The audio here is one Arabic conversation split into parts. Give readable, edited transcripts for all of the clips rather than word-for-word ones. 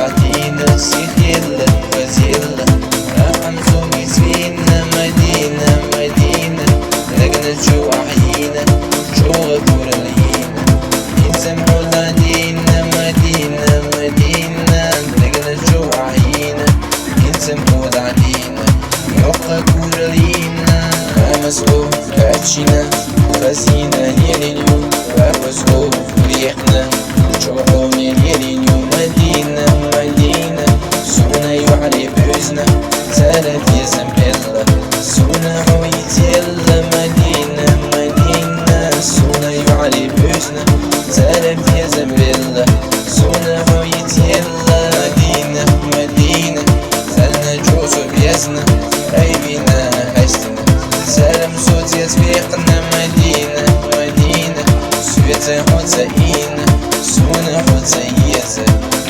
عدينا سيخيلة وزيلة حمزوني زوينة مدينة مدينة لقنا جو عيينة جو غدور لينا ينسمحوا لدينا مدينة مدينة لقنا جو عيينة ينسمحوا لدينا يوقع كور لينا مسؤول كاتشينا غزينا ليلينيو وفزقو ريحنا شوحوني ليلينيو مدينة مدينة سونا يوعلي بوزنا زالت يزمبلا سونا عويت يلا مدينة مدينة سونا يوعلي بوزنا زالت يزمبلا سونا عويت يلا مدينة مدينة زالنا جوزو بيزنا عيبنا حسنا سلام صوت يسبيقنا مدينة مدينة سويتا حوتاينا سونا حوتايتا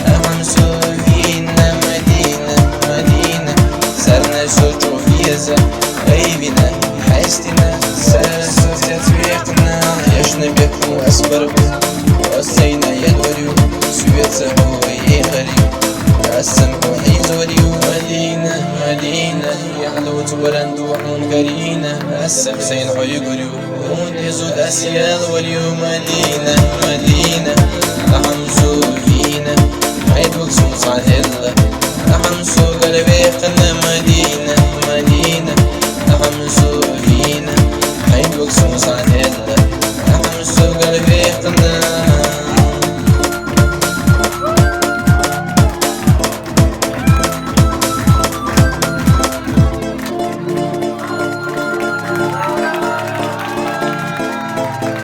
أهم سوفينا مدينة مدينة سرنا سوجو فيزا غيبنا حيستنا سلام صوت يسبيقنا يشنا بيكو أسبربو وأسينا يدوريو سويتا هو يغريو السمح حيزوريو مدينة مدينة يعلو تورندو حون قرينة السمسين حيقريو ونزود أسيال وريو مدينة مدينة